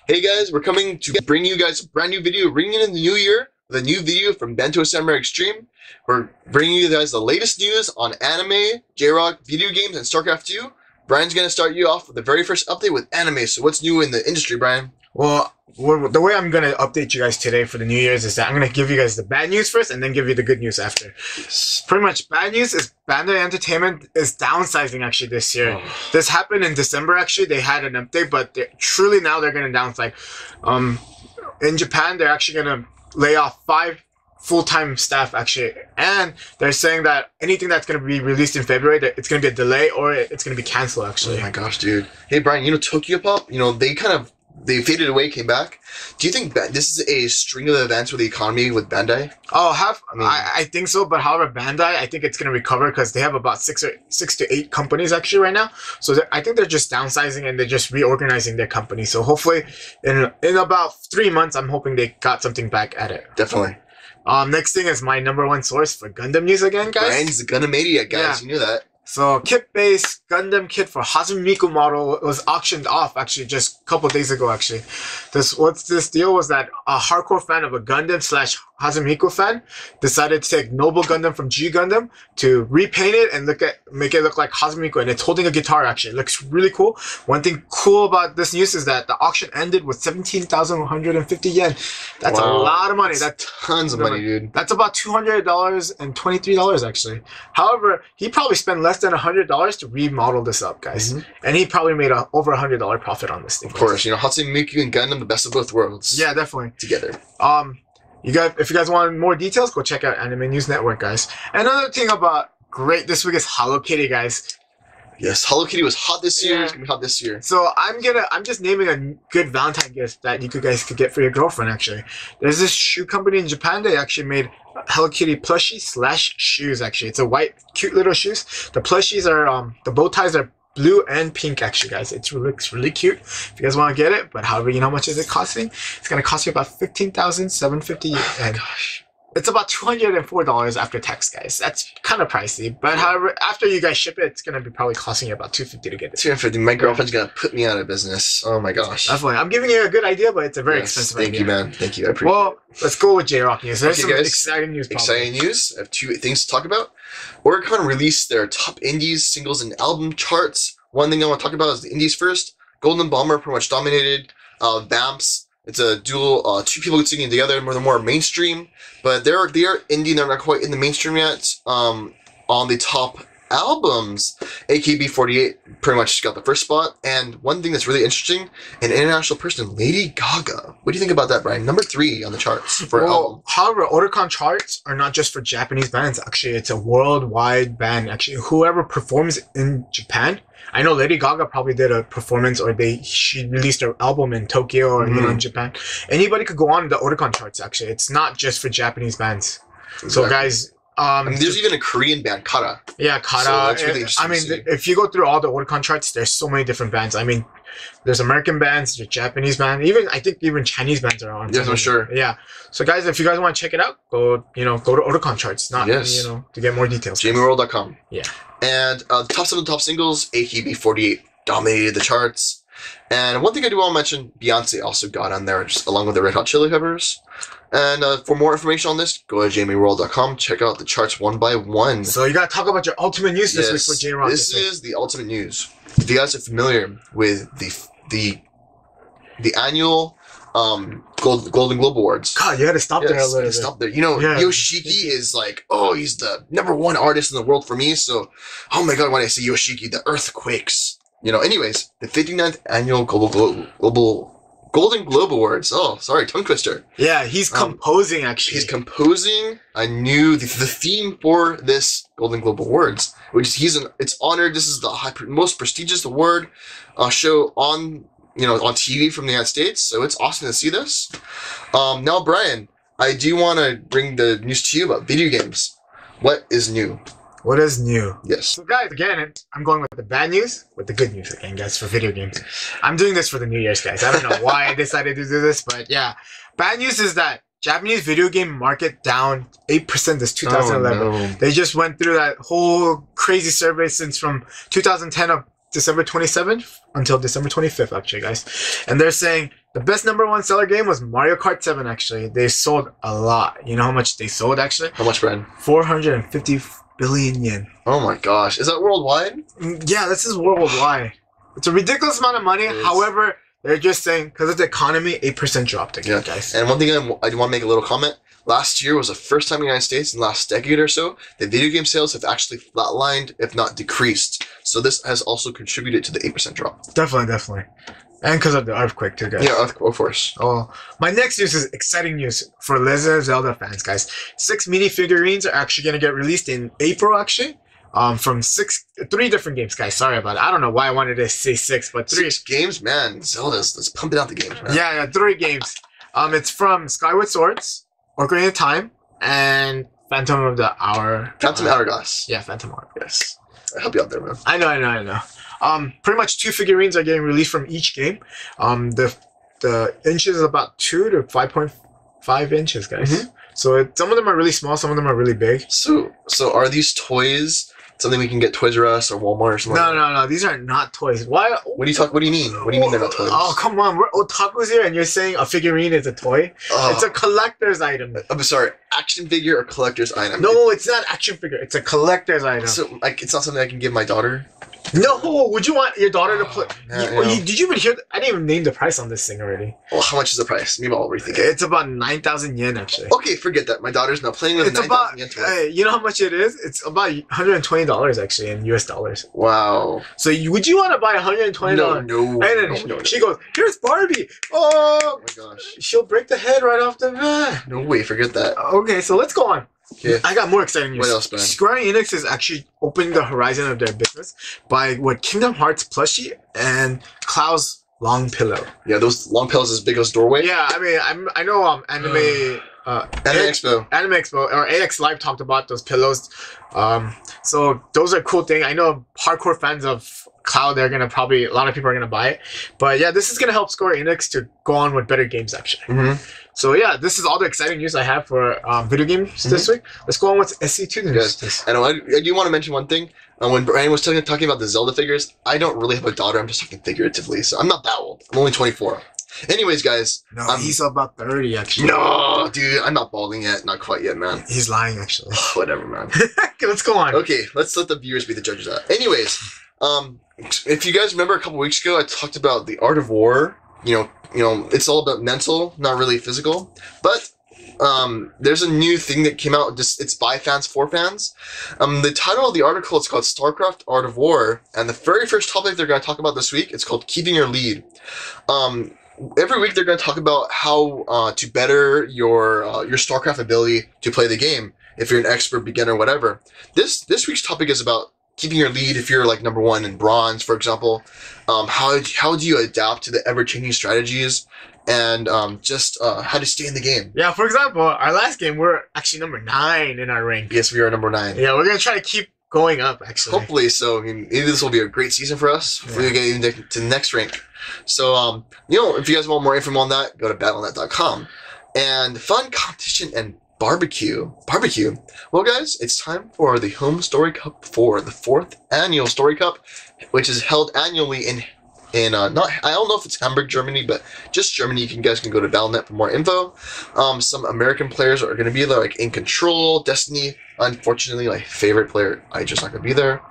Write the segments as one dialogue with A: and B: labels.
A: Hey guys, we're coming to bring you guys a brand new video, ringing in the new year with a new video from Bento Samurai Xtreme. We're bringing you guys the latest news on anime, J-Rock, video games, and StarCraft 2. Brian's going to start you off with the very first update with anime. So what's new in the industry, Brian?
B: Well, the way I'm going to update you guys today for the New Year's is that I'm going to give you guys the bad news first and then give you the good news after. Pretty much bad news is Bandai Entertainment is downsizing actually this year. This happened in December actually. They had an update, but truly now they're going to downsize. In Japan, they're actually going to lay off 5 full-time staff actually, and they're saying that anything that's going to be released in February, that it's going to be a delay or it's going to be canceled actually.
A: Oh my gosh, dude. Hey Brian, Tokyo Pop, they faded away, came back. Do you think this is a string of events with the economy with Bandai?
B: I think so, but however, Bandai, I think it's going to recover because they have about 6 to 8 companies actually right now. So I think they're just downsizing and they're just reorganizing their company. So hopefully in about 3 months, I'm hoping they got something back at it.
A: Definitely.
B: Next thing is my #1 source for Gundam news again, guys.
A: Brian's the Gundam-maniac, guys. Yeah. You knew that.
B: So, kit-based Gundam kit for Hazumiko model was auctioned off actually just a couple days ago actually. What's this deal was that a hardcore fan of a Gundam / Hazumiko fan decided to take Noble Gundam from G Gundam to repaint it and make it look like Hazumiko, and it's holding a guitar actually. It looks really cool. One thing cool about this news is that the auction ended with 17,150 yen. That's a lot of money. That's
A: tons of money, dude.
B: That's about $200 and $23 actually. However, he probably spent less than $100 to remodel this up, guys. And he probably made over $100 profit on this thing.
A: Of course, Hatsumiki and Gundam, the best of both worlds.
B: Yeah, definitely.
A: Together.
B: If you guys want more details, go check out Anime News Network, guys. Another thing about this week is Hello Kitty, guys.
A: Yes, Hello Kitty was hot this year. It's gonna be hot this year.
B: So I'm just naming a good Valentine gift that you guys could get for your girlfriend. Actually, there's this shoe company in Japan. They actually made Hello Kitty plushie / shoes. Actually, it's a white, cute little shoes. The plushies are the bow ties are blue and pink. Actually, guys, it looks really cute. If you guys want to get it, but however, you know how much is it costing? It's gonna cost you about 15,750. And gosh. It's about $204 after tax, guys. That's kind of pricey. But however, after you guys ship it, it's going to be probably costing you about $250 to get it.
A: $250. My girlfriend's going to put me out of business. Oh my gosh.
B: Definitely. I'm giving you a good idea, but it's a very expensive idea.
A: Thank you, man. Thank you. I appreciate it.
B: Well, let's go with J-Rock news. There's some exciting news.
A: Exciting news. I have 2 things to talk about. Oricon released their top indies, singles, and album charts. One thing I want to talk about is the indies first. Golden Bomber pretty much dominated. Vamps. It's a dual, 2 people singing together, more mainstream, but they are indie, they're not quite in the mainstream yet. On the top albums, AKB48 pretty much got the first spot, and one thing that's really interesting, an international person, Lady Gaga. What do you think about that, Brian? #3 on the charts for album.
B: However, Oricon Charts are not just for Japanese bands, actually, it's a worldwide band, actually. Whoever performs in Japan, I know Lady Gaga probably did a performance, or she released her album in Tokyo or in Japan. Anybody could go on the Oricon Charts. Actually, it's not just for Japanese bands. Exactly. So guys,
A: there's even a Korean band, Kara.
B: Yeah, Kara. So that's really interesting. If you go through all the Oricon Charts, there's so many different bands. There's American bands, there's Japanese bands, I think even Chinese bands are on.
A: Yes, for sure.
B: Yeah. So guys, if you guys want to check it out, go to Oricon Charts, to get more details.
A: JamieWorld.com.
B: Yeah.
A: And the top 7 top singles, AKB48 dominated the charts. And one thing I do want to mention, Beyonce also got on there, along with the Red Hot Chili Peppers. And for more information on this, go to JamieWorld.com. Check out the charts one by one.
B: So you got to talk about your ultimate news this week for J-Rock.
A: This is the ultimate news. If you guys are familiar with the annual Golden Globe Awards.
B: God, you had to stop there a little bit.
A: Stop there. Yoshiki is like, he's the #1 artist in the world for me. So, oh my God, when I say Yoshiki, the earth quakes. Anyways, the 59th annual Golden Globe Awards. Oh, sorry, tongue twister.
B: Yeah, he's composing actually.
A: He's composing the theme for this Golden Globe Awards, which it's honored. This is the most prestigious award show on TV from the United States. So it's awesome to see this. Now, Brian, I do want to bring the news to you about video games. What is new?
B: What is new?
A: Yes.
B: So guys, again, I'm going with the bad news with the good news again, guys, for video games. I'm doing this for the New Year's, guys. I don't know why I decided to do this, but yeah. Bad news is that Japanese video game market down 8% this 2011.
A: Oh, no.
B: They just went through that whole crazy survey since from 2010 up December 27th until December 25th, actually, guys. And they're saying The best #1 seller game was Mario Kart 7, actually. They sold a lot. You know how much they sold, actually?
A: How much, Brian?
B: 450 billion yen.
A: Oh my gosh. Is that worldwide?
B: Yeah, this is worldwide. It's a ridiculous amount of money. However, they're just saying, because of the economy, 8% dropped again, guys.
A: And one thing I want to make a little comment. Last year was the first time in the United States in the last decade or so that video game sales have actually flatlined, if not decreased. So this has also contributed to the 8% drop.
B: Definitely. And because of the earthquake too, guys.
A: Yeah, of course.
B: Oh, my next news is exciting news for Legend of Zelda fans, guys. 6 mini figurines are actually going to get released in April, actually. From 3 different games, guys. Sorry about it. I don't know why I wanted to say 6, but 3.
A: 6 games? Man, Zelda's, let's pump it out the games, man.
B: Yeah, 3 games. It's from Skyward Swords, Ocarina of Time, and Phantom of the Hour.
A: Phantom Hourglass.
B: Yeah, Phantom Hour.
A: Yes. I help you out there, man.
B: I know. Pretty much 2 figurines are getting released from each game. The inches is about 2 to 5.5 inches, guys. So some of them are really small, some of them are really big.
A: So are these toys something we can get Toys R Us or Walmart or something?
B: No. These are not toys. Why?
A: What do you mean? What do you mean they're not toys?
B: Oh, come on. We're otakus here, and you're saying a figurine is a toy? It's a collector's item.
A: I'm sorry. Action figure or collector's item?
B: No, it's not action figure. It's a collector's item.
A: So, like, it's not something I can give my daughter?
B: No, would you want your daughter to play?
A: Man,
B: Did you even hear? I didn't even name the price on this thing already.
A: Well, how much is the price? Maybe I'll rethink it.
B: It's about 9,000 yen, actually.
A: Okay, forget that. My daughter's not playing with 9,000 yen toy.
B: Hey, you know how much it is? It's about $120 actually in US dollars.
A: Wow.
B: So would you want to buy $120?
A: No.
B: She goes, here's Barbie. Oh
A: my gosh.
B: She'll break the head right off the bat.
A: No way, forget that.
B: Okay, so let's go on.
A: Okay.
B: I got more exciting news.
A: What else, man?
B: Square Enix is actually opening the horizon of their business by Kingdom Hearts plushie and Cloud's long pillow.
A: Yeah, those long pillows as big as doorway.
B: Yeah, I mean, I know Anime Expo or AX Live talked about those pillows. So those are cool things. I know hardcore fans of Cloud, a lot of people are gonna buy it. But yeah, this is gonna help Square Enix to go on with better games actually. So yeah, this is all the exciting news I have for video games this week. Let's go on with SC2 news.
A: Yes. And I do want to mention one thing. When Brian was talking about the Zelda figures, I don't really have a daughter. I'm just talking figuratively. So I'm not that old. I'm only 24. Anyways, guys.
B: No, he's about 30 actually.
A: No, dude, I'm not balding yet. Not quite yet, man.
B: He's lying actually.
A: Whatever, man.
B: Okay, let's go on.
A: Okay, let's let the viewers be the judges of that. Anyways, if you guys remember a couple weeks ago, I talked about the art of war. You know, it's all about mental, not really physical. But there's a new thing that came out. It's by fans for fans. The title of the article is called StarCraft: Art of War, and the very first topic they're going to talk about this week it's called keeping your lead. Every week they're going to talk about how to better your StarCraft ability to play the game. If you're an expert, beginner, whatever. This week's topic is about keeping your lead if you're like #1 in bronze, for example. How do you adapt to the ever-changing strategies and just how to stay in the game?
B: Yeah, for example, our last game, we're actually #9 in our rank.
A: Yes, we are #9.
B: Yeah, we're going to try to keep going up, actually.
A: Hopefully so. I mean, maybe this will be a great season for us. Hopefully we get even to the next rank. So, if you guys want more info on that, go to battlenet.com. And fun competition and barbecue. Well, guys, it's time for the Home Story Cup 4, the 4th annual Story Cup, which is held annually in not, I don't know if it's Hamburg, Germany, but just Germany. You guys can go to Battle.net for more info. Some American players are going to be there, like In Control, Destiny. Unfortunately, my favorite player, I just not going to be there.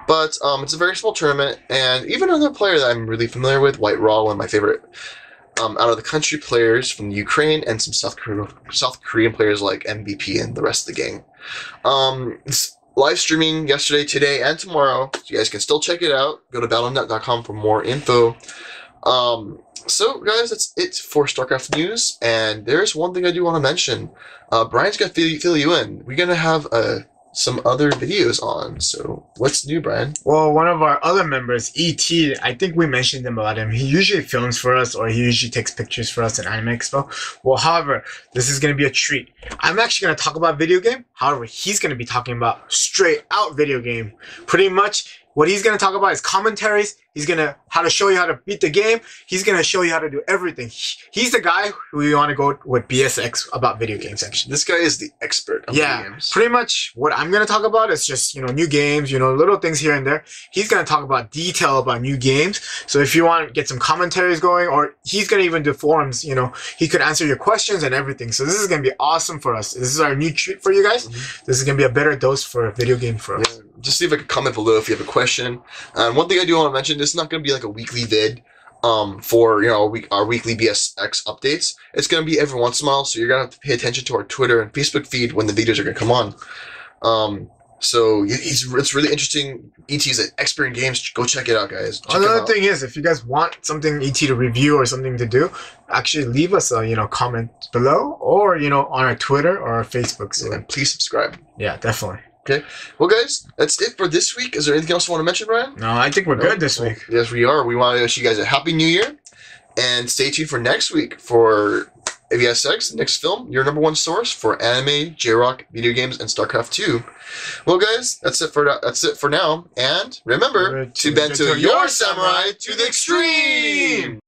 A: But it's a very small tournament, and even another player that I'm really familiar with, White Raw, one of my favorite out of the country players from Ukraine, and some South Korean players like MVP and the rest of the gang. It's live streaming yesterday, today, and tomorrow. So you guys can still check it out. Go to battlenet.com for more info. So, guys, that's it for StarCraft news. And there's one thing I do want to mention. Brian's going to fill you in. We're going to have some other videos on. So, what's new, Brian?
B: Well, one of our other members, E.T., I think we mentioned about him. He usually films for us, or he usually takes pictures for us at Anime Expo. Well, however, this is going to be a treat. I'm actually going to talk about video game. However, he's going to be talking about straight out video game. Pretty much what he's going to talk about is commentaries He's gonna how to show you how to beat the game. He's gonna show you how to do everything. He's the guy who you want to go with BSX about video games. Actually,
A: This guy is the expert on video games.
B: pretty much what I'm gonna talk about is just new games, little things here and there. He's gonna talk about detail about new games. So if you want to get some commentaries going, or he's gonna even do forums, he could answer your questions and everything. So this is gonna be awesome for us. This is our new treat for you guys. This is gonna be a better dose for a video game for us.
A: Yeah. Just leave a comment below if you have a question. One thing I do want to mention, this is not going to be like a weekly vid for our weekly BSX updates. It's going to be every once in a while, so you're going to have to pay attention to our Twitter and Facebook feed when the videos are going to come on. So it's really interesting. ET's an expert in games. Go check it out, guys.
B: Another thing is, if you guys want something ET to review or something to do, actually leave us a comment below, or on our Twitter or our Facebook. So
A: and please subscribe.
B: Yeah, definitely.
A: Okay. Well, guys, that's it for this week. Is there anything else you want to mention, Ryan?
B: No, I think we're good this week.
A: Yes, we are. We want to wish you guys a happy new year. And stay tuned for next week for AVSX, the next film, your number one source for anime, J-Rock, video games, and StarCraft 2. Well, guys, that's it for now. And remember, to Bento your samurai to the extreme!